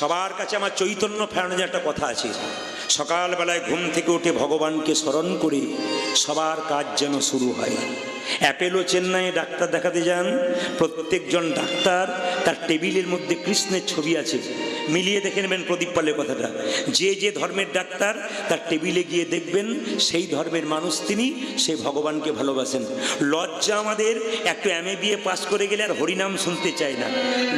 সবার কাছে আমার চৈতন্য ফেরানোর একটা কথা আছে। সকালবেলায় ঘুম থেকে উঠে ভগবানকে স্মরণ করে সবার কাজ যেন শুরু হয়। অ্যাপেলো চেন্নাইয়ে ডাক্তার দেখাতে যান, প্রত্যেকজন ডাক্তার তার টেবিলের মধ্যে কৃষ্ণের ছবি আছে। মিলিয়ে দেখে নেবেন প্রদীপ পালের কথাটা। যে যে ধর্মের ডাক্তার তার টেবিলে গিয়ে দেখবেন সেই ধর্মের মানুষ তিনি, সেই ভগবানকে ভালোবাসেন। লজ্জা আমাদের একটু MA পাস করে গেলে আর হরিনাম শুনতে চাই না।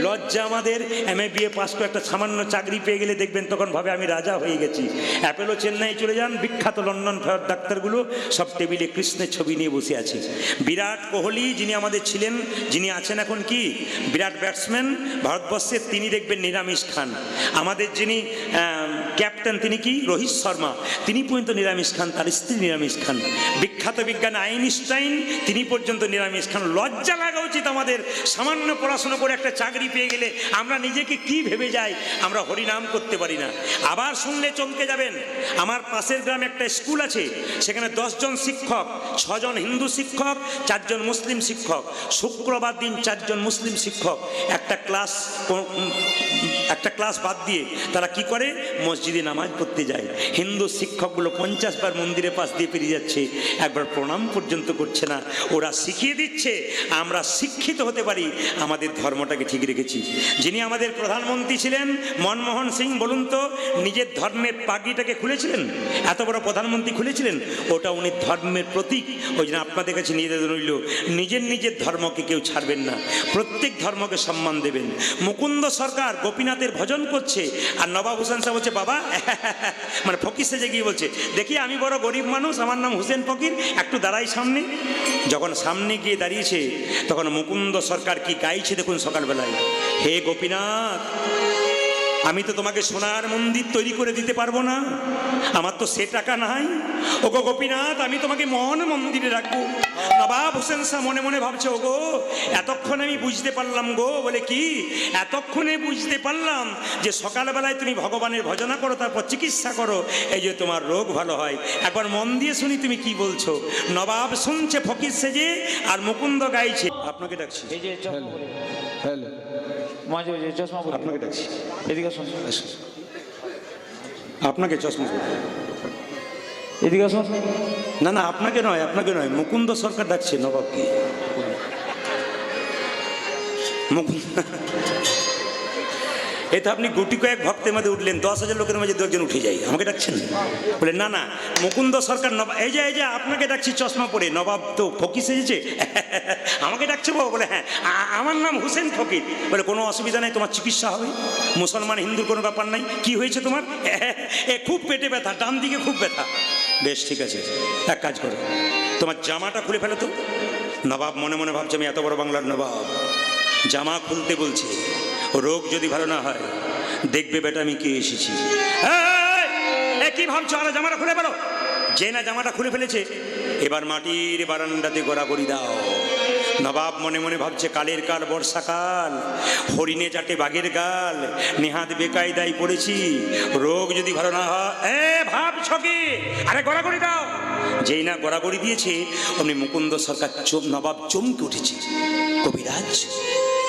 লজ্জা আমাদের MA পাস করে একটা সামান্য চাকরি পেয়ে গেলে দেখবেন তখন ভাবে আমি রাজা হয়ে গেছি। অ্যাপেলো চেন্নাই চলে যান, বিখ্যাত লন্ডন ফেরত ডাক্তারগুলো সব টেবিলে কৃষ্ণের ছবি নিয়ে বসে আছে। বিরাট কোহলি যিনি আমাদের ছিলেন, যিনি আছেন এখন কি বিরাট ব্যাটসম্যান ভারতবর্ষের, তিনি দেখবেন নিরামিষ খান। আমাদের যিনি ক্যাপ্টেন তিনি কি রোহিত শর্মা, তিনি পর্যন্ত নিরামিষ খান, তার স্ত্রী নিরামিষ খান। বিখ্যাত বিজ্ঞানী আইনস্টাইন তিনি পর্যন্ত নিরামিষ খান। লজ্জা লাগা উচিত আমাদের। সামান্য পড়াশোনা করে একটা চাকরি পেয়ে গেলে আমরা নিজেকে কি ভেবে যাই, আমরা হরিনাম করতে পারি না। আবার শুনলে চমকে যাবেন, আমার পাশের গ্রামে একটা স্কুল আছে, সেখানে 10 জন শিক্ষক, 6 জন হিন্দু শিক্ষক, 4 জন মুসলিম শিক্ষক। শুক্রবার দিন 4 জন মুসলিম শিক্ষক একটা ক্লাস বাদ দিয়ে তারা কি করে, মসজিদে নামাজ পড়তে যায়। হিন্দু শিক্ষকগুলো 50 বার মন্দিরের পাশ দিয়ে পেরিয়ে যাচ্ছে, একবার প্রণাম পর্যন্ত করছে না। ওরা শিখিয়ে দিচ্ছে আমরা শিক্ষিত হতে পারি, আমাদের ধর্মটাকে ঠিক রেখেছি। যিনি আমাদের প্রধানমন্ত্রী ছিলেন মনমোহন সিং, বলুন তো নিজের ধর্মের পাগড়িটাকে খুলেছিলেন? এত বড় প্রধানমন্ত্রী খুলেছিলেন? ওটা উনি ধর্মের প্রতীক। ওই জন্য আপনাদের কাছে নিবেদন রইল, নিজের ধর্মকে কেউ ছাড়বেন না, প্রত্যেক ধর্মকে সম্মান দেবেন। মুকুন্দ সরকার গোপীনাথের ভজন করছে আর নবাব হোসেন সাহেব বলছে বাবা মানে ফকির সেজে গিয়ে বলছে, দেখি আমি বড় গরিব মানুষ, আমার নাম হোসেন ফকির, একটু দাঁড়াই সামনে। যখন সামনে গিয়ে দাঁড়িয়েছে তখন মুকুন্দ সরকার কি গাইছে দেখুন সকালবেলায়, হে গোপীনাথ, আমি তো তোমাকে সোনার মন্দির তৈরি করে দিতে পারবো না, আমার তো সে টাকা নাই। ওগো গোপীনাথ, আমি তোমাকে মন্দিরে রাখবো। নবাব হোসেন শাহ মনে মনে ভাবছে, ওগো এতক্ষণে আমি বুঝতে পারলাম গো, বলে কি, এতক্ষণে বুঝতে পারলাম যে সকালবেলায় তুমি ভগবানের ভজনা করো, তারপর চিকিৎসা করো, এই যে তোমার রোগ ভালো হয়। একবার মন দিয়ে শুনি তুমি কি বলছো। নবাব শুনছে ফকির সেজে আর মুকুন্দ গাইছে। আপনাকে ডাকছি, এই যে চশমা পরে আপনাকে ডাকছি, এদিকে শোন, আপনাকে চশমা পরে। এদিকে শোন। না না, আপনাকে নয়, মুকুন্দ সরকার ডাকছে নবাবকে। মুকুন্দ, এই তো আপনি গুটি কয়েক ভক্তের মধ্যে উঠলেন, 10,000 লোকের মাঝে 2 একজন উঠে যায়, আমাকে ডাকছেন? বলে না না, মুকুন্দ সরকার নবাব, এই যে আপনাকে ডাকছি চশমা পরে। নবাব তো ফকির সেজেছে, আমাকে ডাকছে বাবু? বলে হ্যাঁ, আমার নাম হোসেন ফকির। বলে কোনো অসুবিধা নেই, তোমার চিকিৎসা হবে, মুসলমান হিন্দুর কোনো ব্যাপার নাই। কি হয়েছে তোমার? খুব পেটে ব্যথা, ডান দিকে খুব ব্যথা। বেশ ঠিক আছে, এক কাজ করো, তোমার জামাটা খুলে ফেলো তো। নবাব মনে মনে ভাবছে আমি এত বড় বাংলার নবাব, জামা খুলতে বলছে, রোগ যদি ভালো না হয় দেখবে বেটা আমি কে এসেছি। কি ভাবছো? আর জামাটা খুলে ফেলো। যে না জামাটা খুলে ফেলেছে, এবার মাটির বারান্দাতে গড়াগড়ি দাও। নবাব মনে মনে ভাবছে কালের কাল, বর্ষাকাল, হরিণে চাটে বাঘের গাল, নেহাত বেকায়দায় পড়েছি, রোগ যদি ভালো না হয়। ভাবছ কি? আরে গড়াগড়ি দাও। যেই না গড়াগড়ি দিয়েছে অমনি মুকুন্দ সরকার নবাব চমকে উঠেছে।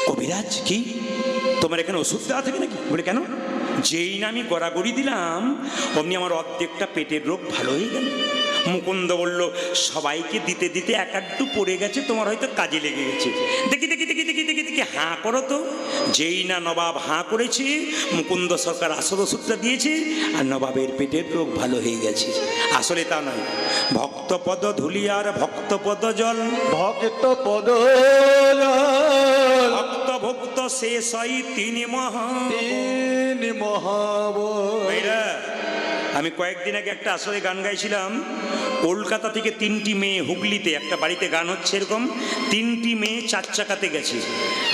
কবিরাজ কি তোমার এখানে ওষুধ দেওয়া থাকে নাকি? বলে কেন? যেই না আমি গড়াগড়ি দিলাম অমনি আমার অর্ধেকটা পেটের রোগ ভালো হয়ে গেল। মুকুন্দ বলল, সবাইকে দিতে দিতে এক একটু পড়ে গেছে, তোমার হয়তো কাজে লেগে গেছে। দেখি হাঁ করো তো। যেই না নবাব হাঁ করেছে, মুকুন্দ সরকার আসল ওষুধটা দিয়েছে আর নবাবের পেটের রোগ ভালো হয়ে গেছে। আসলে তা নয়, ভক্তপদ ধুলি আর ভক্তপদ জল, ভক্তপদ ভক্ত শেষ হয় 3 মহা। আমি কয়েকদিন আগে একটা আসলে গান গাইছিলাম। কলকাতা থেকে 3টি মেয়ে, হুগলিতে একটা বাড়িতে গান হচ্ছে এরকম, 3টি মেয়ে 4 চাকাতে গেছে।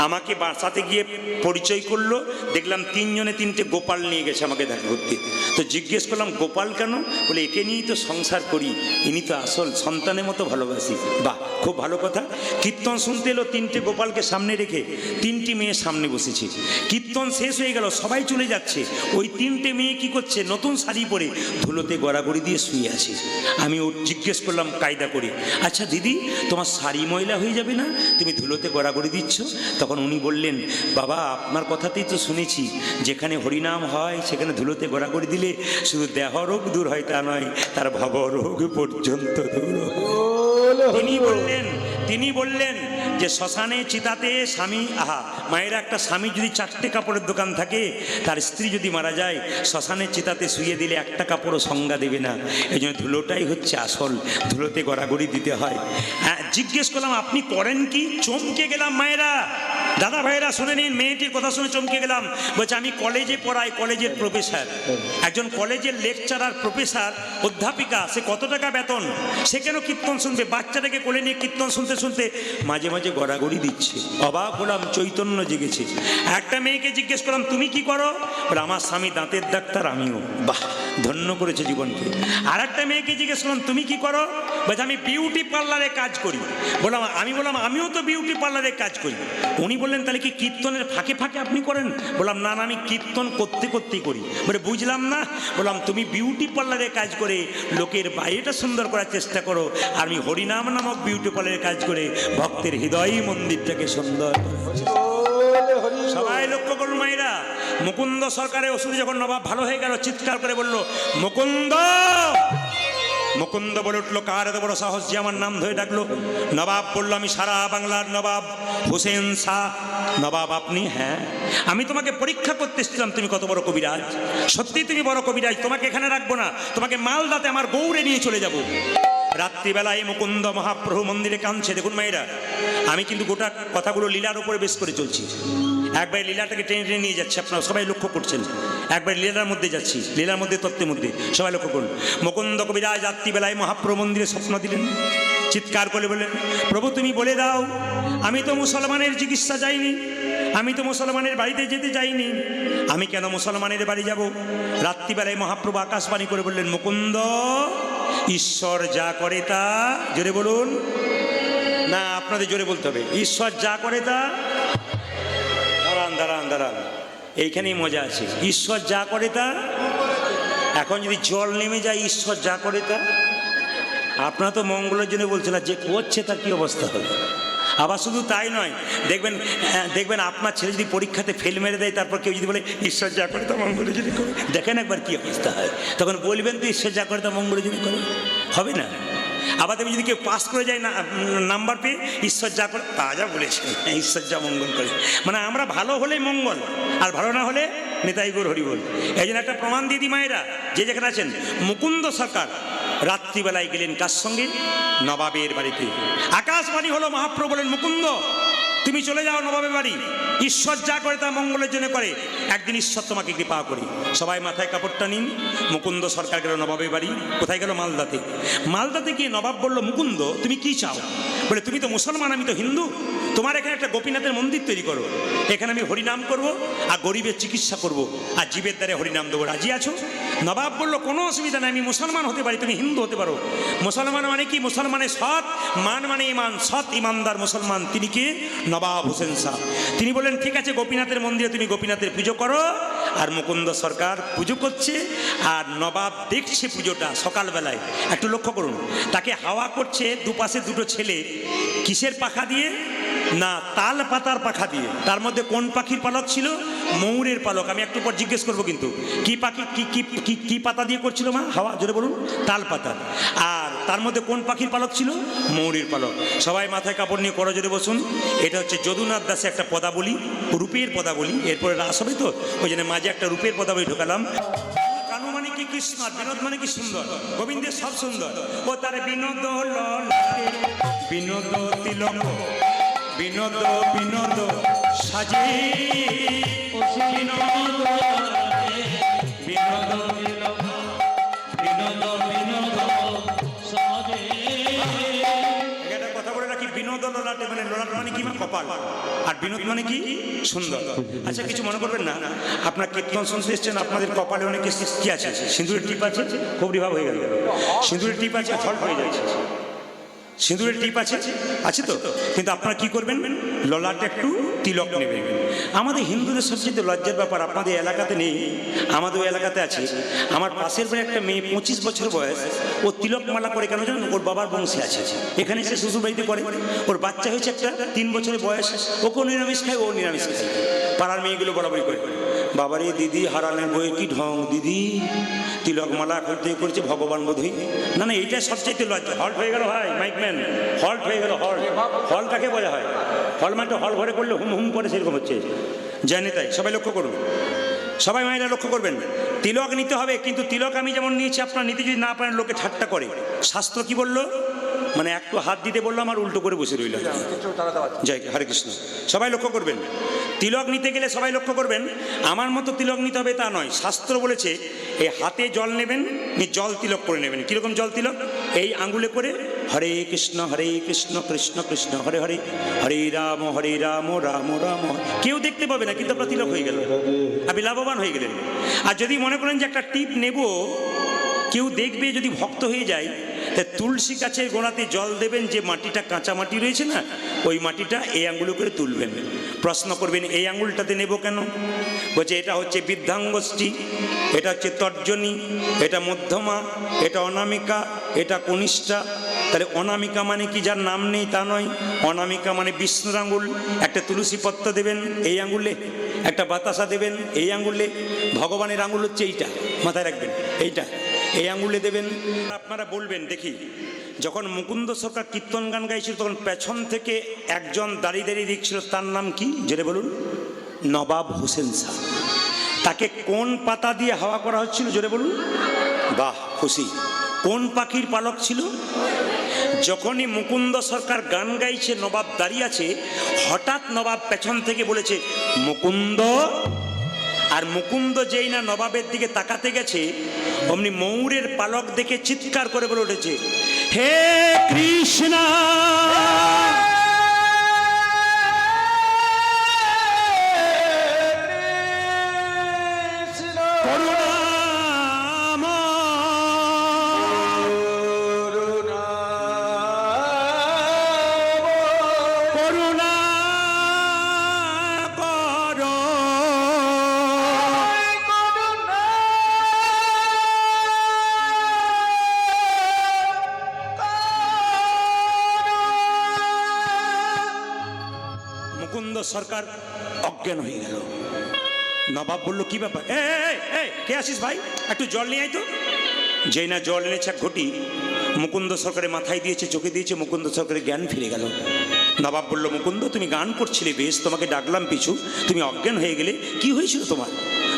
আমাকে বাসাতে গিয়ে পরিচয় করলো, দেখলাম 3 জনে 3টে গোপাল নিয়ে গেছে আমাকে দেখা করতে। তো জিজ্ঞেস করলাম গোপাল কেন? বলে একে নিয়েই তো সংসার করি, ইনি তো আসল সন্তানের মতো ভালোবাসি। বাহ, খুব ভালো কথা। কীর্তন শুনতে এলো, 3টে গোপালকে সামনে রেখে 3টি মেয়ে সামনে বসেছে। কীর্তন শেষ হয়ে গেল, সবাই চলে যাচ্ছে। ওই 3টে মেয়ে কি করছে, নতুন শাড়ি পরে ধুলোতে গড়াগড়ি দিয়ে শুয়ে আছে। আমি ও জিজ্ঞেস করলাম কায়দা করে, আচ্ছা দিদি তোমার শাড়ি ময়লা হয়ে যাবে না, তুমি ধুলোতে গড়াগড়ি দিচ্ছ? তখন উনি বললেন, বাবা আপনার কথাতেই তো শুনেছি যেখানে হরিনাম হয় সেখানে ধুলোতে গড়াগড়ি দিলে শুধু দেহ রোগ দূর হয় তা নয়, তার ভব রোগ পর্যন্ত দূর হয়। তিনি বললেন যে শ্মশানে চিতাতে স্বামী, মায়েরা একটা স্বামী যদি 4টে কাপড়ের দোকান থাকে, তার স্ত্রী যদি মারা যায় শ্মশানে চিতাতে শুয়ে দিলে একটা কাপড়ও সংজ্ঞা দেবে না। এই জন্য ধুলোটাই হচ্ছে আসল, ধুলোতে গড়াগড়ি দিতে হয়। হ্যাঁ, জিজ্ঞেস করলাম আপনি করেন কি? চমকে গেলাম মায়েরা, দাদা ভাইয়েরা শুনে নিন, মেয়েটির কথা শুনে চমকে গেলাম। বলছে আমি কলেজে পড়াই, কলেজের প্রফেসর, একজন কলেজের লেকচারার প্রফেসর অধ্যাপিকা, সে কত টাকা বেতন, সে কেন কীর্তন শুনবে? বাচ্চাটাকে কোলে নিয়ে কীর্তন শুনতে শুনতে মাঝে মাঝে গড়াগড়ি দিচ্ছে। অবাক হলাম, চৈতন্য জেগেছে। একটা মেয়েকে জিজ্ঞেস করলাম তুমি কি করো? বলে আমার স্বামী দাঁতের ডাক্তার, আমিও। বাহ, ধন্য করেছে জীবনকে। আর একটা মেয়েকে জিজ্ঞেস করলাম তুমি কি করো? বলছে আমি বিউটি পার্লারে কাজ করি। আমি বললাম আমিও তো বিউটি পার্লারে কাজ করি। উনি বললেন তাহলে কি কীর্তনের ফাঁকে ফাঁকে আপনি করেন? বললাম না না, আমি কীর্তন করতে করতেই করি। বলে বুঝলাম না। বললাম তুমি বিউটি পার্লারে কাজ করে লোকের বাইরেটা সুন্দর করার চেষ্টা করো, আর আমি হরিনাম নামক বিউটি পার্লারে কাজ করে ভক্তের হৃদয় মন্দিরটাকে সুন্দর করে। সবাই লক্ষ্য করুন মায়েরা, মুকুন্দ সরকারের ওষুধ যখন নবাব ভালো হয়ে গেল, চিৎকার করে বলল মুকুন্দ। মুকুন্দ বলে উঠলো, কার এত বড় সাহস যে আমার নাম ধরে ডাকলো? নবাব বলল, আমি সারা বাংলার নবাব হোসেন শাহ। নবাব আপনি? হ্যাঁ, আমি তোমাকে পরীক্ষা করতে এসেছিলাম তুমি কত বড় কবিরাজ। সত্যি তুমি বড় কবিরাজ, তোমাকে এখানে রাখবো না, তোমাকে মালদাতে আমার গৌড়ে নিয়ে চলে যাব। রাত্রিবেলায় মুকুন্দ মহাপ্রভু মন্দিরে কাঁদছে। দেখুন মায়েরা, আমি কিন্তু গোটা কথাগুলো লীলার উপরে বেশ করে চলছি। একবার লীলাটাকে টেনে টেনে নিয়ে যাচ্ছে, আপনারা সবাই লক্ষ্য করছেন। একবার লীলার মধ্যে যাচ্ছি, লীলার মধ্যে তত্ত্বের মধ্যে, সবাই লক্ষ্য করুন। মুকুন্দ কবিরাজ রাত্রিবেলায় মহাপ্রভু মন্দিরে স্বপ্ন দিলেন, চিৎকার করে বললেন, প্রভু তুমি বলে দাও, আমি তো মুসলমানের চিকিৎসা যাইনি, আমি তো মুসলমানের বাড়িতে যেতে চাইনি, আমি কেন মুসলমানের বাড়ি যাব? রাত্রিবেলায় মহাপ্রভু আকাশবাণী করে বললেন, মুকুন্দ ঈশ্বর যা করে তা, জোরে বলুন না, আপনাদের জোরে বলতে হবে, ঈশ্বর যা করে তা। দাঁড়ান দাঁড়ান দাঁড়ান, এইখানেই মজা আছে। ঈশ্বর যা করে তা, এখন যদি জল নেমে যায় ঈশ্বর যা করে তা, আপনারা তো মঙ্গলের জন্য বলছেন না, যে করছে তার কী অবস্থা হবে? আবার শুধু তাই নয়, দেখবেন আপনার ছেলে যদি পরীক্ষাতে ফেল মেরে দেয়, তারপর কেউ যদি বলে ঈশ্বর যা করে তা মঙ্গলের জন্য করে, দেখেন একবার কী অবস্থা হয়। তখন বলবেন তো ঈশ্বর যা করে তা মঙ্গলের জন্য করে, হবে না? আবার তুমি যদি কেউ পাস করে যায় না নাম্বার পেয়ে, ঈশ্বর যা করে তা যা বলেছেন, ঈশ্বর যা মঙ্গল করে। মানে আমরা ভালো হলেই মঙ্গল, আর ভালো না হলে নেতাই গৌর হরি বল। এই জন্য একটা প্রমাণ দিয়ে দিই মায়েরা, যে যেখানে আছেন, মুকুন্দ সরকার রাত্রিবেলায় গেলেন কার সঙ্গে? নবাবের বাড়িতে। আকাশবাণী হলো, মহাপ্রভু বলেন, মুকুন্দ তুমি চলে যাও নবাবের বাড়ি, ঈশ্বর যা করে তা মঙ্গলের জন্য করে, একদিন ঈশ্বর তোমাকে কৃপা করি। সবাই মাথায় কাপড়টা নিন। মুকুন্দ সরকার গেল নবাবের বাড়ি। কোথায় গেল? মালদাতে। মালদাতে গিয়ে নবাব বলল, মুকুন্দ তুমি কি চাও? বলে তুমি তো মুসলমান, আমি তো হিন্দু, তোমার এখানে একটা গোপীনাথের মন্দির তৈরি করো, এখানে আমি হরিনাম করব আর গরিবের চিকিৎসা করব আর জীবের দ্বারে হরিনাম দেবো, রাজি আছো? নবাব বলল, কোনো অসুবিধা নেই, আমি মুসলমান হতে পারি, তুমি হিন্দু হতে পারো। মুসলমান মানে কি? মুসলমানের সৎ, মান মানে ইমান, সৎ ইমানদার মুসলমান। তিনি কে? নবাব হোসেন শাহ। তিনি বললেন, ঠিক আছে, গোপীনাথের মন্দিরে তুমি গোপীনাথের পুজো করো। আর মুকুন্দ সরকার পুজো করছে, আর নবাব দেখছে পুজোটা সকালবেলায়। একটু লক্ষ্য করুন, তাকে হাওয়া করছে দুপাশে দুটো ছেলে, কিসের পাখা দিয়ে? না, তাল পাতার পাখা দিয়ে। তার মধ্যে কোন পাখির পালক ছিল? ময়ূরের পালক। আমি একটু পর জিজ্ঞেস করবো কিন্তু কি পাখি, কি পাতা দিয়ে করছিল মা হাওয়া? জোরে বলুন। তাল পাতা। আর তার মধ্যে কোন পাখির পালক ছিল? ময়ূরের পালক। সবাই মাথায় কাপড় নিয়ে করো জোরে বসুন। এটা হচ্ছে যদুনাথ দাসে একটা পদাবলী, রূপের পদাবলী। এরপরে রাস হবে তো, ওই জন্য মাঝে একটা রূপের পদাবলী ঢোকালাম। কানু মানে কি কৃষ্ণ, বিনোদ মানে কি সুন্দর, গোবিন্দের সব সুন্দর। ও তার বিনোদ বিনোদ তিলক, বিনোদ বিনোদ সাজে, বিনোদ বিনোদ বিনোদ বিনোদ সাজে। একটা কথা বলে রাখি, বিনোদ ললাটে মানে ললাট মানে কি? কপাল। আর বিনোদ মানে কি? সুন্দর। আচ্ছা, কিছু মনে করবেন না, আপনার কীর্তন শুনতে এসছেন, আপনাদের কপালে অনেক কি আছে? সিঁদুরের টিপ আছে, খুবরি ভাব হয়ে গেল। সিঁদুরের টিপ আছে, ফল হয়ে যাচ্ছে। সিঁদুরের টিপ আছে আছে তো, কিন্তু আপনারা কি করবেন, ললাটে একটু তিলক নেবেন। আমাদের হিন্দুদের সবচেয়ে লজ্জার ব্যাপার, আপনাদের এলাকাতে নেই, আমাদের ওই এলাকাতে আছে। আমার পাশের বাড়ি একটা মেয়ে 25 বছর বয়স, ও তিলক মালা করে কেন জানেন, ওর বাবার বংশে আছে, এখানে সে শ্বশুর বাড়িতে করে। ওর বাচ্চা হয়েছে একটা 3 বছরের বয়স, ওকেও নিরামিষ খায়, ও নিরামিষ খায়। পাড়ার মেয়েগুলো বরাবরই করে, বাবারে দিদি হারানের বইয়ের কি ঢং, দিদি তিলক মালা এখন থেকে করেছে ভগবান বোধই। না না, এইটা সবচাইতে লজ্জা। হল্ট হয়ে গেল ভাই, মাইকম্যান হল্ট হয়ে গেল। হল্ট, হল কাকে বলা হয়? হল মানে হল ঘরে করলে হুম হুম করে সেরকম হচ্ছে, জানি তাই। সবাই লক্ষ্য করুন, সবাই মায়েরা লক্ষ্য করবেন। তিলক নিতে হবে, কিন্তু তিলক আমি যেমন নিয়েছি আপনারা নিতে যদি না পারেন লোকে ঠাট্টা করে। শাস্ত্র কি বললো, মানে একটু হাত দিতে বললাম আর উল্টো করে বসে রইল। জয় হরে কৃষ্ণ। সবাই লক্ষ্য করবেন, তিলক নিতে গেলে সবাই লক্ষ্য করবেন, আমার মতো তিলক নিতে হবে তা নয়। শাস্ত্র বলেছে এই হাতে জল নেবেন, জল তিলক করে নেবেন। কিরকম জল তিলক, এই আঙ্গুলে করে হরে কৃষ্ণ কৃষ্ণ কৃষ্ণ হরে হরে, হরে রাম রাম রাম। কেউ দেখতে পাবে না, কিন্তু আপনার তিলক হয়ে গেল, আপনি লাভবান হয়ে গেলেন। আর যদি মনে করেন যে একটা টিপ নেব, কেউ দেখবে, যদি ভক্ত হয়ে যায়, তা তুলসী গাছের গোড়াতে জল দেবেন, যে মাটিটা কাঁচা মাটি রয়েছে না, ওই মাটিটা এই আঙ্গুলে করে তুলবেন। প্রশ্ন করবেন এই আঙ্গুলটাতে নেব কেন, বলছে এটা হচ্ছে বৃদ্ধাঙ্গুষ্ঠী, এটা হচ্ছে তর্জনী, এটা মধ্যমা, এটা অনামিকা, এটা কনিষ্ঠা। তাহলে অনামিকা মানে কি, যার নাম নেই তা নয়, অনামিকা মানে বিষ্ণুর আঙ্গুল। একটা তুলসী পত্র দেবেন এই আঙ্গুলে, একটা বাতাসা দেবেন এই আঙ্গুলে। ভগবানের আঙ্গুল হচ্ছে এইটা, মাথায় রাখবেন, এইটা এই আঙ্গুলে দেবেন। আপনারা বলবেন দেখি, যখন মুকুন্দ সরকার কীর্তন গান গাইছিল, তখন পেছন থেকে একজন দাঁড়িয়ে দাঁড়িয়ে দেখছিল, তার নাম কি জেনে বলুন? নবাব হোসেন শাহ। তাকে কোন পাতা দিয়ে হাওয়া করা হচ্ছিল জোরে বলুন? বাহ, খুশি। কোন পাখির পালক ছিল? যখনই মুকুন্দ সরকার গান গাইছে, নবাব দাঁড়িয়ে আছে, হঠাৎ নবাব পেছন থেকে বলেছে মুকুন্দ। আর মুকুন্দ যেই না নবাবের দিকে তাকাতে গেছে, অমনি ময়ূরের পালক দেখে চিৎকার করে বলে উঠেছে, হে কৃষ্ণ সরকার অজ্ঞান হয়ে গেল। নবাব বলল কি ব্যাপার, কে আসিস ভাই, একটু জল নিয়ে আয় তো। যেই না জল এনেছে এক ঘটি, মুকুন্দ সরকারের মাথায় দিয়েছে, চোখে দিয়েছে, মুকুন্দ সরকারের জ্ঞান ফিরে গেল। নবাব বলল, মুকুন্দ তুমি গান করছিলে বেশ, তোমাকে ডাকলাম পিছু, তুমি অজ্ঞান হয়ে গেলে, কি হয়েছিল তোমার?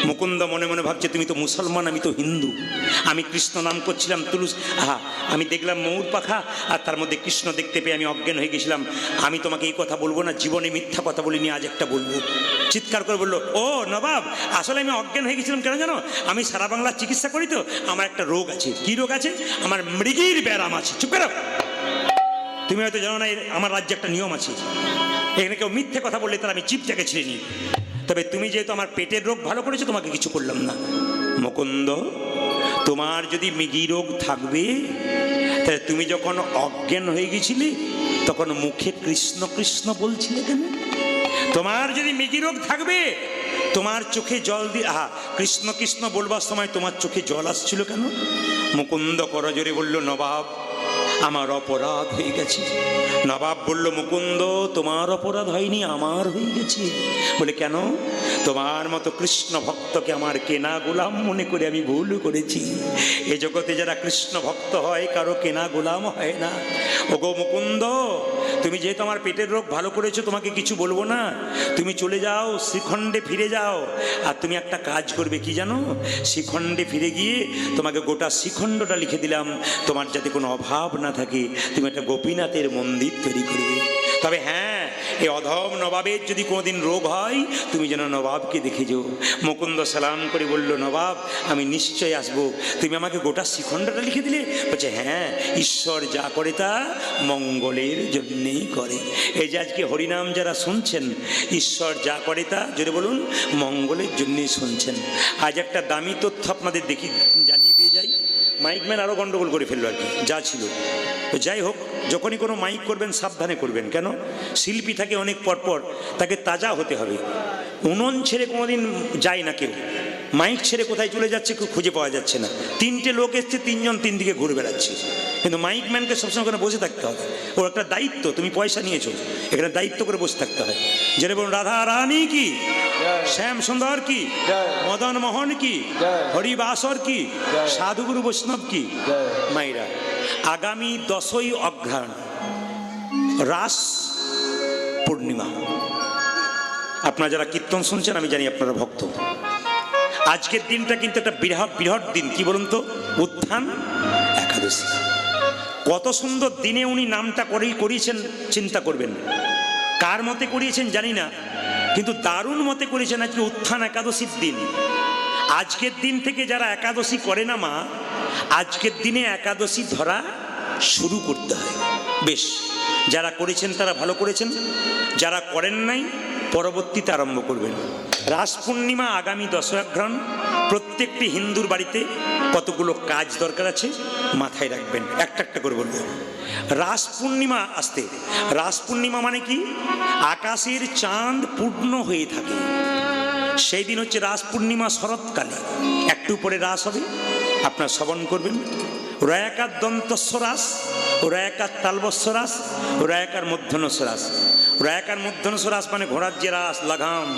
মুকুন্দ মনে মনে ভাবছে, তুমি তো মুসলমান, আমি তো হিন্দু, আমি কৃষ্ণ নাম করছিলাম তুলস, আমি দেখলাম ময়ূর পাখা, আর তার মধ্যে কৃষ্ণ দেখতে পেয়ে আমি অজ্ঞান হয়ে গেছিলাম। আমি তোমাকে এই কথা বলবো না, জীবনে মিথ্যা কথা বলিনি, আজ একটা বলবো। চিৎকার করে বললো, ও নবাব, আসলে আমি অজ্ঞান হয়ে গেছিলাম কেন জানো? আমি সারা বাংলার চিকিৎসা করি তো, আমার একটা রোগ আছে। কি রোগ আছে? আমার মৃগীর ব্যারাম আছে। চুপ করো, তুমি হয়তো জানো না, আমার রাজ্যে একটা নিয়ম আছে, এখানে কেউ মিথ্যে কথা বললে তার আমি জিভটাকে ছিঁড়ে নিই। তবে তুমি যেহেতু আমার পেটের রোগ ভালো করেছো, তোমাকে কিছু করলাম না। মুকুন্দ, তোমার যদি মৃগী রোগ থাকবে, তাহলে তুমি যখন অজ্ঞান হয়ে গেছিলে, তখন মুখে কৃষ্ণ কৃষ্ণ বলছিলে কেন? তোমার যদি মৃগী রোগ থাকবে, তোমার চোখে জল দিয়ে কৃষ্ণ কৃষ্ণ বলবার সময় তোমার চোখে জল আসছিল কেন? মুকুন্দ করজোরে বলল, নবাব আমার অপরাধ হয়ে গেছে। নবাব বলল, মুকুন্দ তোমার অপরাধ হয়নি, আমার হয়ে গেছে। বলে কেন? তোমার মতো কৃষ্ণ ভক্তকে আমার কেনা গোলাম মনে করে আমি ভুল করেছি। এ জগতে যারা কৃষ্ণ ভক্ত হয়, কারো কেনা গোলাম হয় না। ওগো মুকুন্দ, তুমি যেহেতু আমার পেটের রোগ ভালো করেছো, তোমাকে কিছু বলবো না, তুমি চলে যাও, শ্রীখণ্ডে ফিরে যাও। আর তুমি একটা কাজ করবে কি জানো? শ্রীখণ্ডে ফিরে গিয়ে তোমাকে গোটা শ্রীখণ্ডটা লিখে দিলাম, তোমার যাতে কোনো অভাব না থাকে, তুমি একটা গোপীনাথের মন্দির তৈরি করবে। তবে হ্যাঁ, এই অধম নবাবের যদি কোনোদিন রোগ হয়, তুমি যেন নবাবকে দেখে যাও। মুকুন্দ সালাম করে বলল, নবাব আমি নিশ্চয় আসবো। তুমি আমাকে গোটা শ্রীখণ্ডটা লিখে দিলে? বলছে হ্যাঁ, ঈশ্বর যা করে তা মঙ্গলের জন্যেই করে। এই যে আজকে হরিনাম যারা শুনছেন, ঈশ্বর যা করে তা জোরে বলুন মঙ্গলের জন্যেই শুনছেন। আজ একটা দামি তথ্য আপনাদের দেখি জানিয়ে দিয়ে যাই। মাইকম্যান আরও গন্ডগোল করে ফেললো আর কি, যা ছিল। তো যাই হোক, যখনই কোনো মাইক করবেন সাবধানে করবেন। কেন? শিল্পী থাকে অনেক পরপর, তাকে তাজা হতে হবে। উনুন ছেড়ে কোনোদিন যায় না কেউ, মাইক ছেড়ে কোথায় চলে যাচ্ছে কেউ খুঁজে পাওয়া যাচ্ছে না। 3টে লোক এসছে, 3জন 3 দিকে ঘুরে বেড়াচ্ছে। কিন্তু মাইক ম্যানকে সবসময় ওখানে বসে থাকতে হবে, ওর একটা দায়িত্ব। তুমি পয়সা নিয়েছো, এখানে দায়িত্ব করে বসে থাকতে হয়। যেটা বলুন, রাধা রানী কি, শ্যাম সুন্দর কি, মদন মোহন কি, হরিবাসর কি, সাধুগুরু বৈষ্ণব কি। মাইরা, আগামী 10ই অঘ্রাণ রাস পূর্ণিমা। আপনারা যারা কীর্তন শুনছেন, আমি জানি আপনারা ভক্ত। আজকের দিনটা কিন্তু একটা বিরাট বিরাট দিন। কি বলুন তো? উত্থান একাদশী। কত সুন্দর দিনে উনি নামটা করিয়েছেন, চিন্তা করবেন। কার মতে করিয়েছেন জানি না, কিন্তু দারুণ মতে করেছেন। আজকে উত্থান একাদশীর দিন। আজকের দিন থেকে যারা একাদশী করে না মা, আজকের দিনে একাদশী ধরা শুরু করতে হয়। বেশ, যারা করেছেন তারা ভালো করেছেন, যারা করেন নাই পরবর্তীতে আরম্ভ করবেন। রাস পূর্ণিমা আগামী 10 অঘ্রাণ। প্রত্যেকটি হিন্দুর বাড়িতে কতগুলো কাজ দরকার আছে মাথায় রাখবেন, একটা একটা করে বলবো। রাস পূর্ণিমা আসতে, রাস পূর্ণিমা মানে কি? আকাশের চাঁদ পূর্ণ হয়ে থাকে সেই দিন হচ্ছে রাস পূর্ণিমা। শরৎকালে একটু পরে রাস হবে, আপনার শ্রবণ করবেন। রয়াকার দন্তস্ব রাস, রয়াকার তালবস্য রাস, রয়াকার মধ্যনস্ব রাস। রয়াকার মধ্যনস্ব রাস মানে ঘোড়ার যে রাস, লাগাম।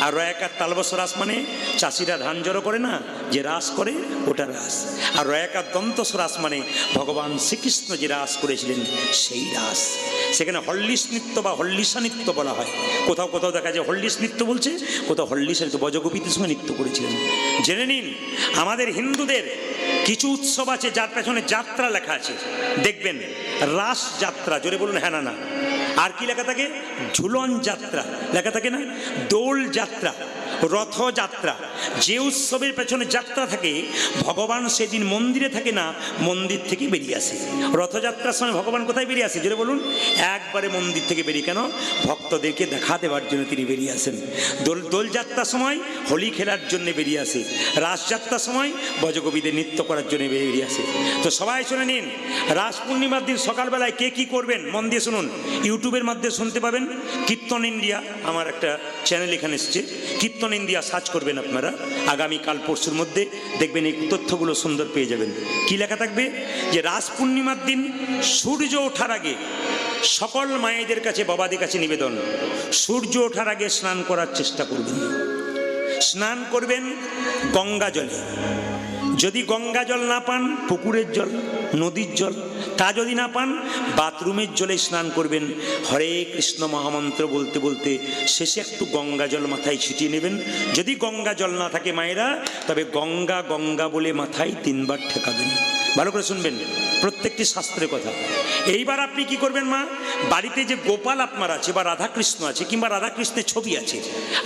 আর রয়াকার তালবস্য রাস মানে চাষিরা ধান জড়ো করে না, যে রাস করে ওটা রাস। আর রয়াকার দন্তস্ব রাস মানে ভগবান শ্রীকৃষ্ণ যে রাস করেছিলেন সেই রাস। সেখানে হল্লিস নৃত্য বা হল্লিসা নৃত্য বলা হয়। কোথাও কোথাও দেখা যায় হল্লিস নৃত্য বলছে, কোথাও হল্লিসা নৃত্য। বজগোপীদের সঙ্গে নৃত্য করেছিলেন। জেনে নিন, আমাদের হিন্দুদের কিছু উৎসব আছে যার পেছনে যাত্রা লেখা আছে। দেখবেন, রাস যাত্রা, জোরে বলুন হ্যাঁ না না। আর কি লেখা থাকে? ঝুলন যাত্রা লেখা থাকে না, দোল যাত্রা, রথযাত্রা। যে উৎসবের পেছনে যাত্রা থাকে, ভগবান সেদিন মন্দিরে থাকে না, মন্দির থেকে বেরিয়ে আসে। রথযাত্রার সময় ভগবান কোথায় বেরিয়ে আসে? জোরে বলুন। একবারে মন্দির থেকে বেরিয়ে। কেন? ভক্তদেরকে দেখা দেওয়ার জন্য তিনি বেরিয়ে আসেন। দোলযাত্রার সময় হোলি খেলার জন্য বেরিয়ে আসে। রাসযাত্রার সময় বজগোপীদের নৃত্য করার জন্য বেরিয়ে আসে। তো সবাই শুনে নিন, রাস পূর্ণিমার দিন সকালবেলায় কে কি করবেন মন দিয়ে শুনুন। ইউটিউবের মাধ্যমে শুনতে পাবেন। কীর্তন ইন্ডিয়া আমার একটা চ্যানেল এখানে এসেছে, কীর্তন ইন্ডিয়া সার্চ করবেন আপনারা। আগামীকাল পরশুর মধ্যে দেখবেন এই তথ্যগুলো সুন্দর পেয়ে যাবেন। কি লেখা থাকবে? যে রাস পূর্ণিমার দিন সূর্য ওঠার আগে সকল মায়েদের কাছে, বাবাদের কাছে নিবেদন, সূর্য ওঠার আগে স্নান করার চেষ্টা করবেন। স্নান করবেন গঙ্গা জলে। যদি গঙ্গা জল না পান, পুকুরের জল, নদীর জল, তা যদি না পান, বাথরুমের জলে স্নান করবেন। হরে কৃষ্ণ মহামন্ত্র বলতে বলতে শেষে একটু গঙ্গা জল মাথায় ছিটিয়ে নেবেন। যদি গঙ্গা জল না থাকে মায়েরা, তবে গঙ্গা গঙ্গা বলে মাথায় 3 বার ঠেকাবেন। ভালো করে শুনবেন, প্রত্যেকটি শাস্ত্রের কথা। এইবার আপনি কি করবেন মা? বাড়িতে যে গোপাল আপনার আছে বা রাধাকৃষ্ণ আছে, কিংবা রাধাকৃষ্ণের ছবি আছে,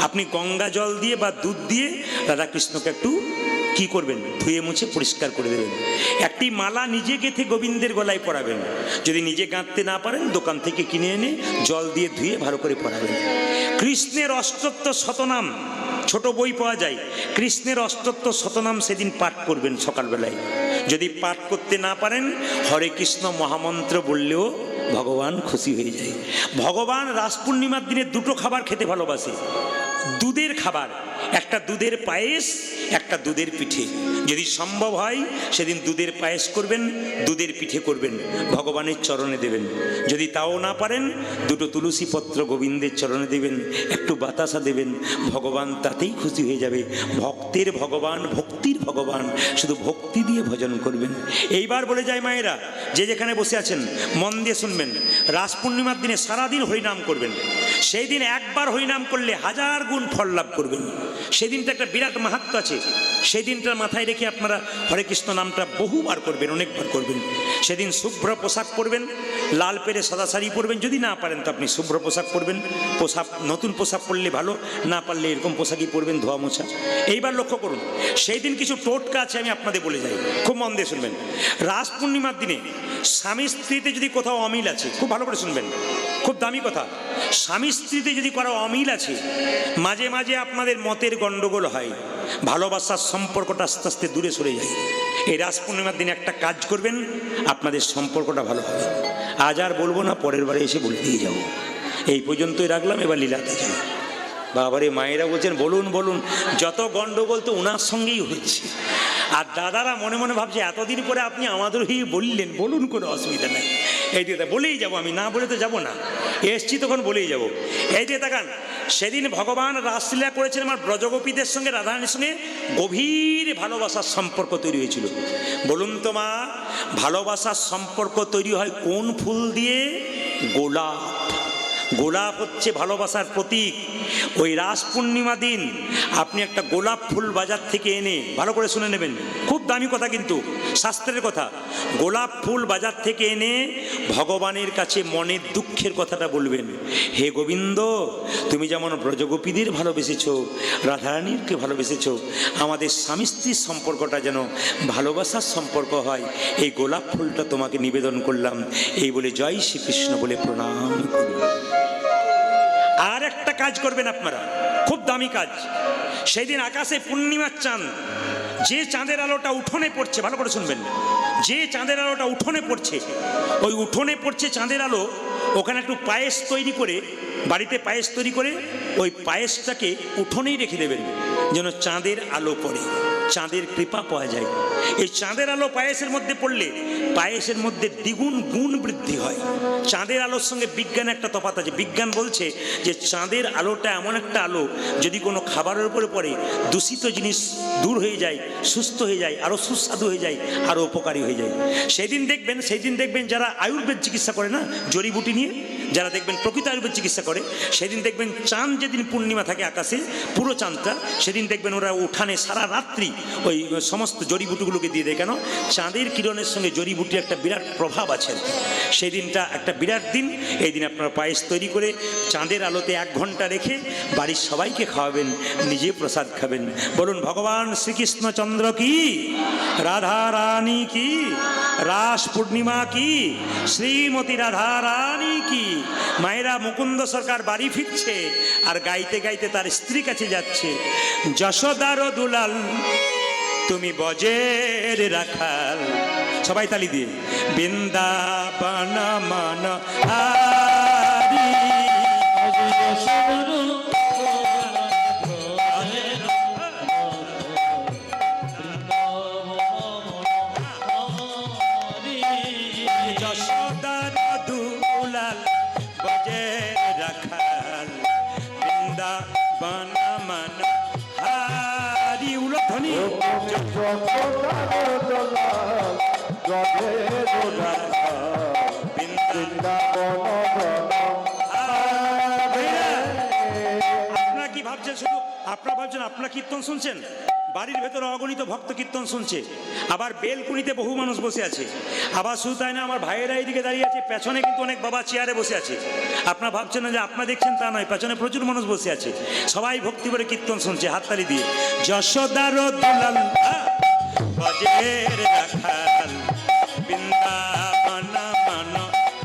আপনি গঙ্গা জল দিয়ে বা দুধ দিয়ে রাধাকৃষ্ণকে একটু কি করবেন? ধুয়ে মুছে পরিষ্কার করে দেবেন। একটি মালা নিজে গেঁথে গোবিন্দের গলায় পরাবেন। যদি নিজে গাঁথতে না পারেন, দোকান থেকে কিনে এনে জল দিয়ে ধুয়ে ভালো করে পরাবেন। কৃষ্ণের অষ্টোত্তর শতনাম, ছোট বই পাওয়া যায়, কৃষ্ণের অষ্টোত্তর শতনাম সেদিন পাঠ করবেন সকালবেলায়। যদি পাঠ করতে না পারেন, হরে কৃষ্ণ মহামন্ত্র বললেও ভগবান খুশি হয়ে যায়। ভগবান রাস পূর্ণিমার দিনে 2টো খাবার খেতে ভালোবাসে। দুধের খাবার, একটা দুধের পায়েস, একটা দুধের পিঠে। যদি সম্ভব হয় সেদিন দুধের পায়েস করবেন, দুধের পিঠে করবেন, ভগবানের চরণে দেবেন। যদি তাও না পারেন, 2টো তুলসী পত্র গোবিন্দের চরণে দেবেন, একটু বাতাসা দেবেন, ভগবান তাতেই খুশি হয়ে যাবে। ভক্তের ভগবান, ভক্তির ভগবান, শুধু ভক্তি দিয়ে ভজন করবেন। এইবার বলে যায় মায়েরা, যে যেখানে বসে আছেন মন দিয়ে শুনবেন। রাস পূর্ণিমার দিনে সারাদিন হরিনাম করবেন। সেই দিন একবার হরিনাম করলে 1000 গুণ ফল লাভ করবেন। সেদিনটা একটা বিরাট মাহাত্ম্য আছে। সেই দিনটার মাথায় রেখে আপনারা হরে কৃষ্ণ নামটা বহুবার করবেন, অনেকবার করবেন। সেদিন শুভ্র পোশাক পরবেন, লাল পেরে সাদা শাড়ি পরবেন। যদি না পারেন তো আপনি শুভ্র পোশাক পরবেন। পোশাক নতুন পোশাক পরলে ভালো, না পারলে এরকম পোশাকই পরবেন, ধোয়া মোছা। এইবার লক্ষ্য করুন, সেই দিন কিছু টোটকা আছে, আমি আপনাদের বলে যাই, খুব মন দিয়ে শুনবেন। রাস পূর্ণিমার দিনে স্বামী স্ত্রীতে যদি কোথাও অমিল আছে, খুব ভালো করে শুনবেন, খুব দামি কথা, স্বামী স্ত্রীতে যদি কারো অমিল আছে, মাঝে মাঝে আপনাদের মতের গণ্ডগোল হয়, ভালোবাসার সম্পর্কটা আস্তে আস্তে দূরে সরে যায়, এই রাস পূর্ণিমার দিনে একটা কাজ করবেন, আপনাদের সম্পর্কটা ভালো হবে। আজ আর বলবো না, পরের বারে এসে বলে দিয়ে যাবো। এই পর্যন্তই রাখলাম, এবার লীলাতে যাই। বাবারে মায়েরা বলছেন বলুন বলুন, যত গণ্ডগোল তো ওনার সঙ্গেই হচ্ছে। আর দাদারা মনে মনে ভাবছে এতদিন পরে আপনি আমাদের হয়ে বললেন, বলুন, কোনো অসুবিধা নেই। এই দিয়ে বলেই যাবো, আমি না বলে তো যাবো না, এসছি তখন বলেই যাবো। এই দিয়ে তাকান, সেদিন ভগবান রাসলীলা করেছেন আমার ব্রজগোপীদের সঙ্গে, রাধারানীর সঙ্গে গভীর ভালোবাসার সম্পর্ক তৈরি হয়েছিল। বলুন তো মা, ভালোবাসার সম্পর্ক তৈরি হয় কোন ফুল দিয়ে? গোলাপ। গোলাপ হচ্ছে ভালোবাসার প্রতীক। ওই রাস পূর্ণিমা দিন আপনি একটা গোলাপ ফুল বাজার থেকে এনে, ভালো করে শুনে নেবেন, খুব দামি কথা কিন্তু শাস্ত্রের কথা, গোলাপ ফুল বাজার থেকে এনে ভগবানের কাছে মনের দুঃখের কথাটা বলবেন। হে গোবিন্দ, তুমি যেমন ব্রজগোপীদের ভালোবেসেছ, রাধারানীকে ভালোবেসেছ, আমাদের স্বামী স্ত্রীর সম্পর্কটা যেন ভালোবাসার সম্পর্ক হয়, এই গোলাপ ফুলটা তোমাকে নিবেদন করলাম, এই বলে জয় শ্রীকৃষ্ণ বলে প্রণাম করুন। আর একটা কাজ করবেন আপনারা, খুব দামি কাজ। সেই দিন আকাশে পূর্ণিমার চাঁদ, যে চাঁদের আলোটা উঠোনে পড়ছে, ভালো করে শুনবেন, যে চাঁদের আলোটা উঠোনে পড়ছে, ওই উঠোনে পড়ছে চাঁদের আলো, ওখানে একটু পায়েস তৈরি করে, বাড়িতে পায়েস তৈরি করে ওই পায়েসটাকে উঠোনেই রেখে দেবেন, যেন চাঁদের আলো পড়ে, চাঁদের কৃপা পাওয়া যায়। এই চাঁদের আলো পায়েসের মধ্যে পড়লে পায়েসের মধ্যে দ্বিগুণ গুণ বৃদ্ধি হয়। চাঁদের আলোর সঙ্গে বিজ্ঞান একটা তফাৎ আছে। বিজ্ঞান বলছে যে চাঁদের আলোটা এমন একটা আলো, যদি কোনো খাবারের উপরে পড়ে, দূষিত জিনিস দূর হয়ে যায়, সুস্থ হয়ে যায়, আরও সুস্বাদু হয়ে যায়, আরও উপকারী হয়ে যায়। সেই দিন দেখবেন যারা আয়ুর্বেদ চিকিৎসা করে না, জড়িবুটি নিয়ে যারা দেখবেন প্রকৃত আয়ুর্বেদ চিকিৎসা করে, সেদিন দেখবেন চাঁদ যেদিন পূর্ণিমা থাকে আকাশে, পুরো চাঁদটা, সেদিন দেখবেন ওরা উঠানে সারা রাত্রি ওই সমস্ত জড়িবুটিগুলোকে দিয়ে দেয়। কেন? চাঁদের কিরণের সঙ্গে জড়িবুটির একটা বিরাট প্রভাব আছে। সেই দিনটা একটা বিরাট দিন। এই দিন আপনারা পায়েস তৈরি করে চাঁদের আলোতে 1 ঘন্টা রেখে বাড়ির সবাইকে খাওয়াবেন, নিজে প্রসাদ খাবেন। বলুন ভগবান শ্রীকৃষ্ণচন্দ্র কি, রাধা রানী কি, রাস পূর্ণিমা কি, শ্রীমতী রাধা রানী কি। মায়েরা, মুকুন্দ সরকার বাড়ি ফিরছে আর গাইতে গাইতে তার স্ত্রী কাছে যাচ্ছে, যশোদার দুলাল তুমি বজের রাখাল। সবাই তালি দিয়ে, বৃন্দাবন মন হারি। যশোদার দুলাল বজের রাখাল, বৃন্দাবন মন হারি। উলধ্বনি আপনারা কি ভাবছেন? শুধু আপনারা ভাবছেন আপনারা কীর্তন শুনছেন, বাড়ির ভেতরে অগণিত ভক্ত কীর্তন শুনছে, আবার বেলকুনিতে বহু মানুষ বসে আছে, আবার শুধু তাই না, আমার ভাইয়েরা এইদিকে দাঁড়িয়ে আছে, পেছনে কিন্তু অনেক বাবা চেয়ারে বসে আছে। আপনারা ভাবছেন না যে আপনারা দেখছেন, তা নয়, পেছনে প্রচুর মানুষ বসে আছে, সবাই ভক্তি করে কীর্তন শুনছে হাততালি দিয়ে। যশোদার দুলাল বজের রাখাল, বৃন্দাবন মন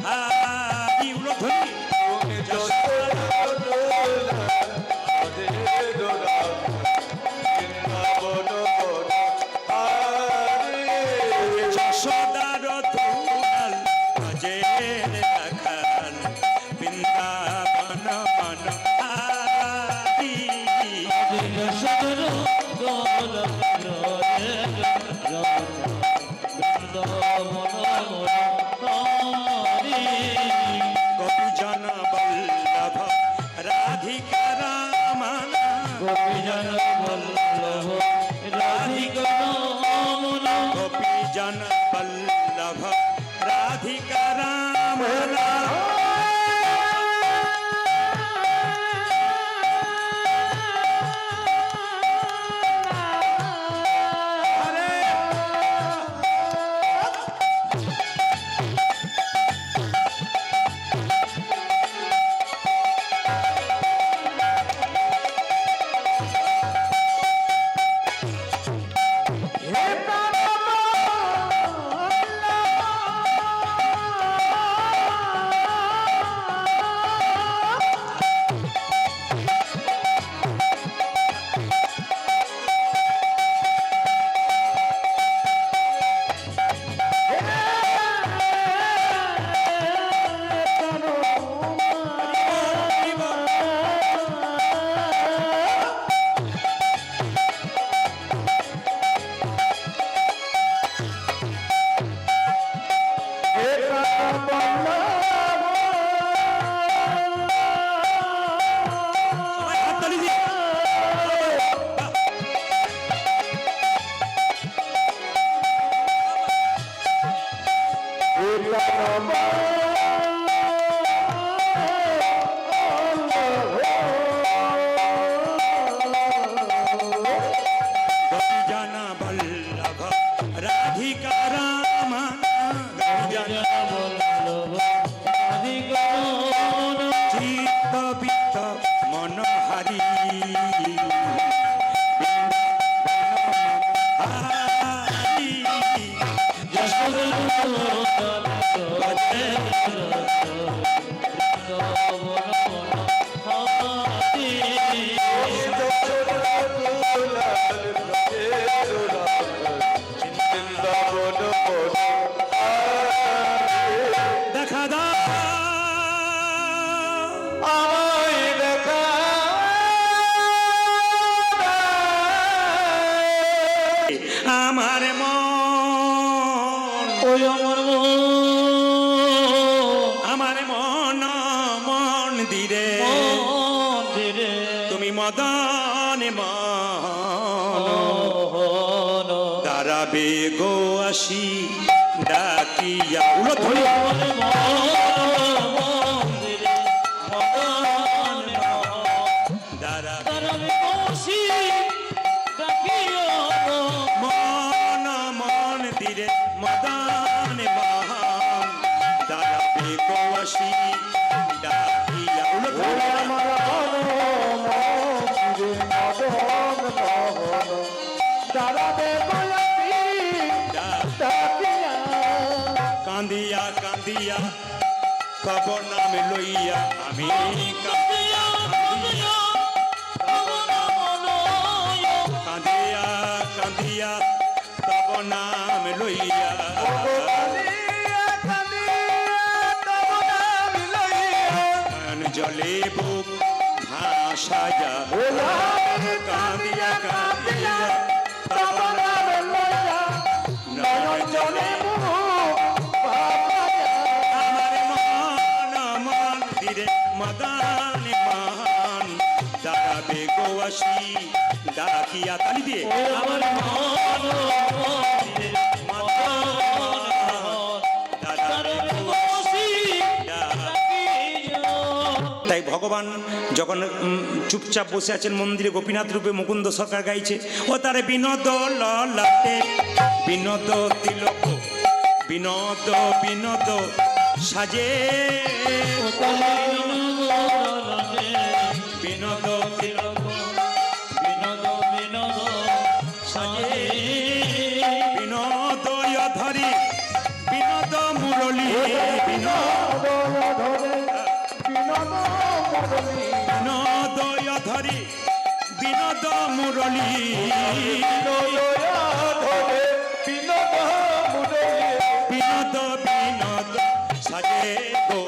হারি। উলধ্বনি যশোদার দুলাল বজের রাখাল, বৃন্দাবন মন হারি। গোপীজন বল্লভ রাধিকা রামন, গোপীজন বল্লভ রাধিকা রামন, গোপীজন বল্লভ রাধিকা রামন। মনোহারি হারি দেখা দাও আমার মন ওই আমার আমার মন মন্দিরে মন্দিরে তুমি মদন মন দাঁড়াবে গো আসি ডাকিয়া উলো ধরি দাঁড়াবে মন মন্দিরে মদন মন দাঁড়াবে গো আসি ডাকিয়া উলো ধরি কান্দিয়া কান্দিয়া তব নাম লইয়া আমি কান্দিয়া কান্দিয়া কান্দিয়া তব নাম লইয়া নয়ন জলে বুক ভাসায়া কান্দিয়া কান্দিয়া তব নাম লইয়া নয়ন জলে আমার মন মন্দিরে মদন মন দাঁড়াবে গো আসি ডাকিয়া তালি দিয়ে আমার মন মন্দিরে মদন মন দাঁড়াবে গো আসি তাই ভগবান যখন চুপচাপ বসে আছেন মন্দিরে গোপীনাথ রূপে মুকুন্দ সরকার গাইছে ও তার বিনোদ ললাটে বিনোদ তিলক বিনোদ বিনোদ সাজে বিনোদ তিলক সাজে বিনোদ ধরি বিনোদ মুরলী বিনোদ ধরি বিনোদ মুরলী বিনোদ বিনোদ সাজে গো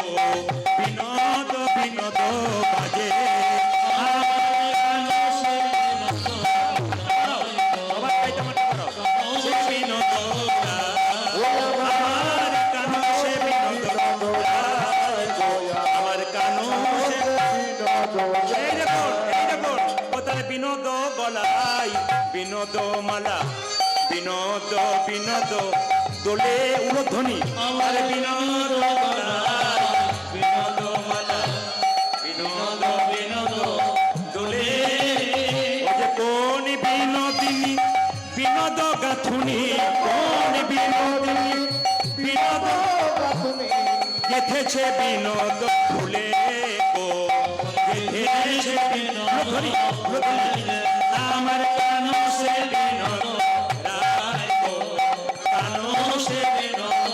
বিনোদ বিনোদ বাজে বিনোদ গলাই বিনোদ মালা বিনোদ বিনোদ দোলে উলধ্বনি আমার বিনোদ গলাই বিনোদ মালা বিনোদ বিনোদ দোলে কোন বিনোদিনী বিনোদ গাথুনি কোন বিনোদিনী বিনোদ গেথেছে বিনোদ ফুলে গো গেথেছে বিনোদ আমার কানো সে বিনোদ রায় গো কানো সে বিনোদ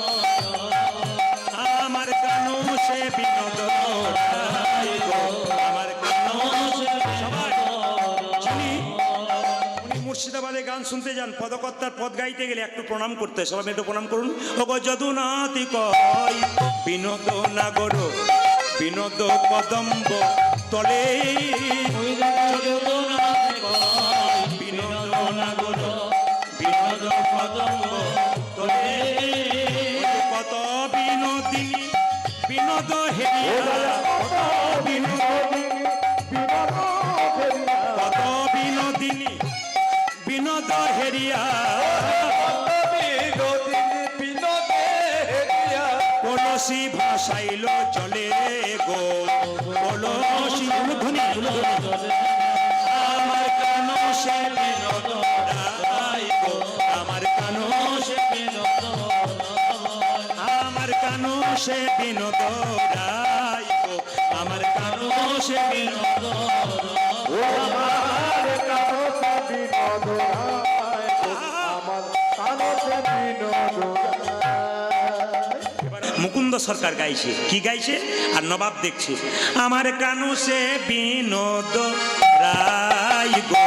আমার কানো সে বিনোদ রায় গো আমার কানো সে সবাই শুনি উনি মুর্শিদাবাদে গান শুনতে যান পদকর্তার পদ গাইতে গেলে একটু প্রণাম করতে হয়। সবাই একটু প্রণাম করুন ওগো যদুনাথি কয় বিনোদ নাগর বিনোদ কদম্ব তলে বিনোদ নাগর বিনোদ কদম্ব তলে কত বিনোদিনী বিনোদ হেরিয়া কত বিনোদিনী বিনোদ হেরিয়া কলসি ভাসাইল চলে গো কলসি ধ্বনি আমার কানো সে বিনোদ রায় গো আমার কানো সে বিনোদ আমার কানো সে বিনোদ রায় গো আমার কানো সে বিনোদ সুন্দর সরকার গাইছে, কি গাইছে? আর নবাব দেখছে, আমার কানু সে বিনোদ রায় গো,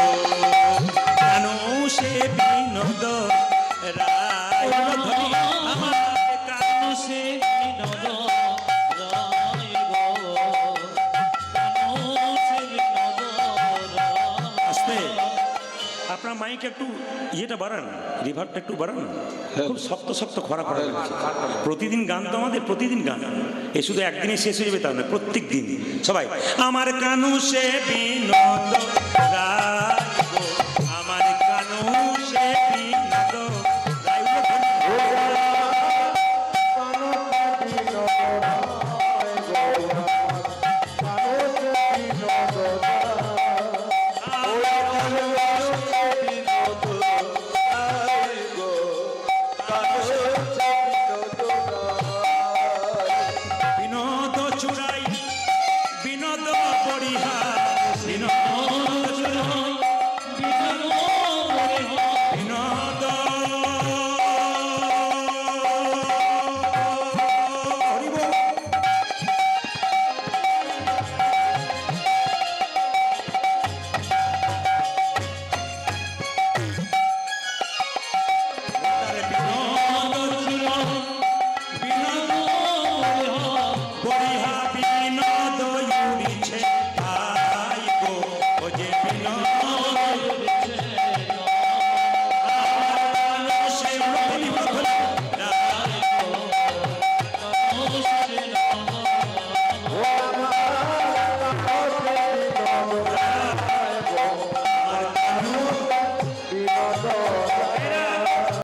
কানু সে বিনোদ রায় গো, আমার কানু সে বিনোদ রায় গো, কানু সে বিনোদ রায়। আস্তে, আপনার মাইক একটু ইয়েটা বাড়ান, রিভারটা একটু বাড়ান, খুব শক্ত শক্ত খরা খরা লাগছে। প্রতিদিন গান তো আমাদের, প্রতিদিন গান, এ শুধু একদিনে শেষ হয়ে যাবে তা না, প্রত্যেক দিন সবাই আমার কানু সে বিনোদ রায় গো,